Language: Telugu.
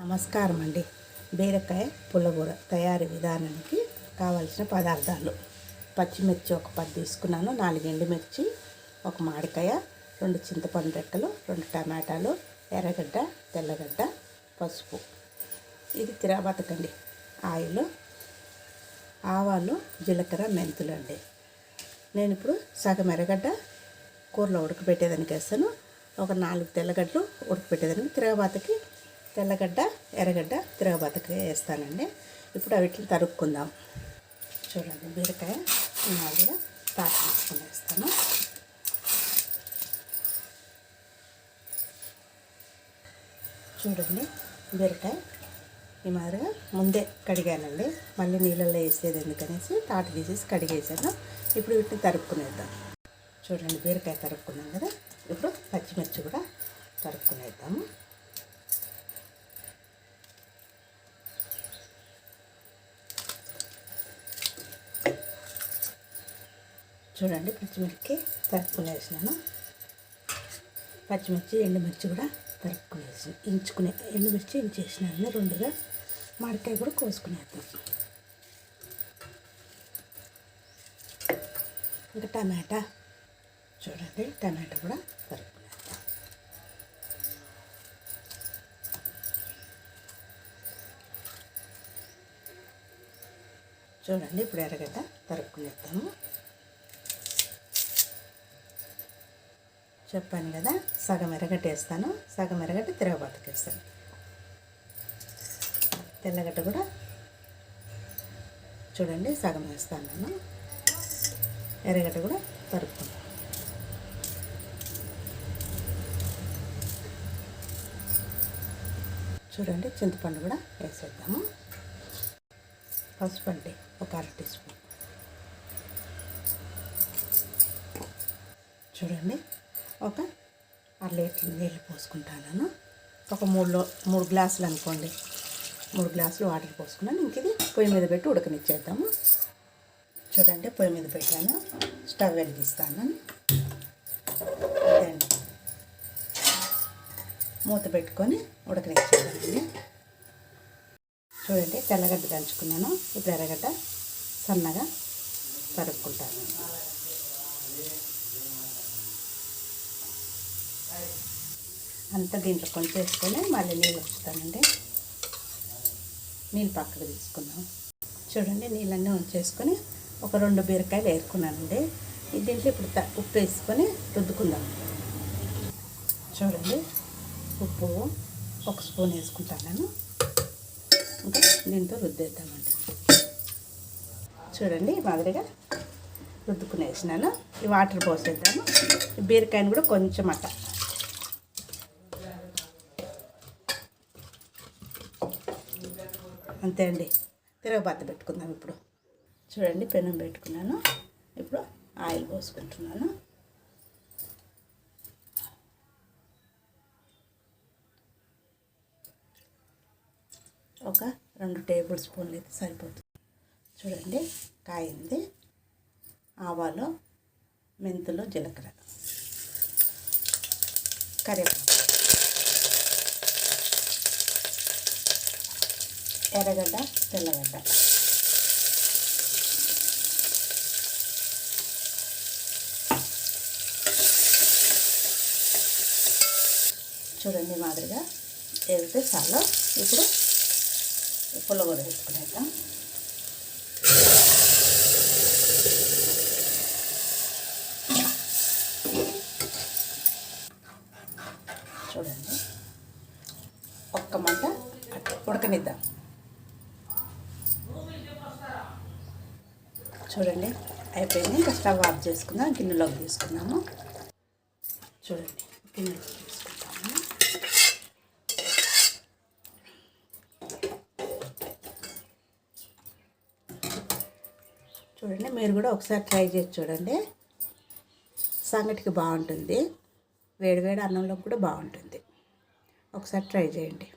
నమస్కారం అండి. బీరకాయ పుల్లగూర తయారీ విధానానికి కావాల్సిన పదార్థాలు: పచ్చిమిర్చి ఒక 10 తీసుకున్నాను, 4 ఎండుమిర్చి, ఒక మామిడికాయ, 2 చింతపండు రెక్కలు, 2 టమాటాలు, ఎర్రగడ్డ, తెల్లగడ్డ, పసుపు. ఇది తిరగబాతకండి. ఆయిల్, ఆవాలు, జీలకర్ర, మెంతులు అండి. నేను ఇప్పుడు సగం ఎర్రగడ్డ కూరలో ఉడకబెట్టేదానికి వేస్తాను. ఒక 4 తెల్లగడ్డలు ఉడకబెట్టేదానికి తిరగబాతకి తెల్లగడ్డ ఎర్రగడ్డ తిరగబాతకి వేస్తానండి. ఇప్పుడు వీటిని తరుక్కుందాం. చూడండి, బీరకాయ కూడా తాట తీసుకుని వేస్తాను. చూడండి, బీరకాయ ఈ మాదిరిగా ముందే కడిగానండి. మళ్ళీ నీళ్ళల్లో వేసేది ఎందుకనేసి తాట తీసేసి కడిగేసాను. ఇప్పుడు వీటిని తరుక్కునేద్దాం. చూడండి, బీరకాయ తరుక్కున్నాం కదా. ఇప్పుడు పచ్చిమిర్చి కూడా తరుక్కునేద్దాము. చూడండి, పచ్చిమిర్చి తరుక్కునేసినాను. పచ్చిమిర్చి ఎండుమిర్చి కూడా తరుక్కునేసి ఎండుమిర్చి ఇంచేసినాను రెండుగా. మామిడికాయ కూడా కోసుకునేద్దాం. ఇంకా టమాటా, చూడండి, టమాటా కూడా తరుక్కునేద్దాం. చూడండి, ఇప్పుడు ఎర్రగడ్డ తరుక్కునేద్దాము. చెప్పాను కదా, సగం ఎర్రగడ్డ వేస్తాను, సగం ఎర్రగడ్డ తిరగబాతకి వేస్తాను. తెల్లగడ్డ కూడా చూడండి సగం వేస్తాను నేను. ఎర్రగడ్డ కూడా తరుక్కున్నాను. చూడండి, చింతపండు కూడా వేసేద్దాము. పసుపు అంటే ఒక 1/2 టీ స్పూన్. చూడండి, ఒక 1/2 లీటర్ నీళ్ళు పోసుకుంటాను. ఒక 3 గ్లాసులు అనుకోండి, 3 గ్లాసులు వాటర్ పోసుకున్నాను. ఇంక ఇది పొయ్యి మీద పెట్టి ఉడకనిచ్చేద్దాము. చూడండి, పొయ్యి మీద పెట్టాను, స్టవ్ వెలిగిస్తాను. అదండి, మూత పెట్టుకొని ఉడకనిచ్చేద్దామండి. చూడండి, తెల్లగడ్డ దంచుకున్నాను. ఇప్పుడు ఎర్రగడ్డ సన్నగా తరుక్కుంటాను. అంతా దీంట్లో కొంచెం వేసుకొని మళ్ళీ నీళ్ళు ఉంచుతానండి. నీళ్ళు పక్కకు తీసుకున్నాం. చూడండి, నీళ్ళన్నీ ఉంచేసుకొని ఒక 2 బీరకాయలు ఏరుకున్నానండి. దీంట్లో ఇప్పుడు ఉప్పు వేసుకొని రుద్దుకుందాం. చూడండి, ఉప్పు 1 స్పూన్ వేసుకుంటాను. ఇంకా దీంతో రుద్దేద్దామండి. చూడండి, ఈ మాదిరిగా రుద్దుకుని వేసినాను. ఈ వాటర్ పోసేద్దాము. బీరకాయని కూడా కొంచెం అంతే అండి. తిరగబాత పెట్టుకుందాం. ఇప్పుడు చూడండి, పెనం పెట్టుకున్నాను. ఇప్పుడు ఆయిల్ పోసుకుంటున్నాను. ఒక 2 టేబుల్ స్పూన్లు అయితే సరిపోతుంది. చూడండి, కాయింది. ఆవాలు, మెంతులు, జీలకర్ర, కరివేపాకు, ఎర్రగడ్డ, తెల్లగడ్డ. చూడండి, మాదిరిగా వేస్తే చాలు. ఇప్పుడు పుల్లగూర వేసుకునేద్దాం. చూడండి, ఒక్క మంట ఉడకనిద్దాం. చూడండి, అయిపోయింది. ఇంకా స్టవ్ ఆఫ్ చేసుకుందాం. గిన్నెలోకి తీసుకుందాము. చూడండి, గిన్నెలోకి తీసుకుంటాము. చూడండి, మీరు కూడా ఒకసారి ట్రై చేసి చూడండి. సంగటికి బాగుంటుంది, వేడివేడి అన్నంలో కూడా బాగుంటుంది. ఒకసారి ట్రై చేయండి.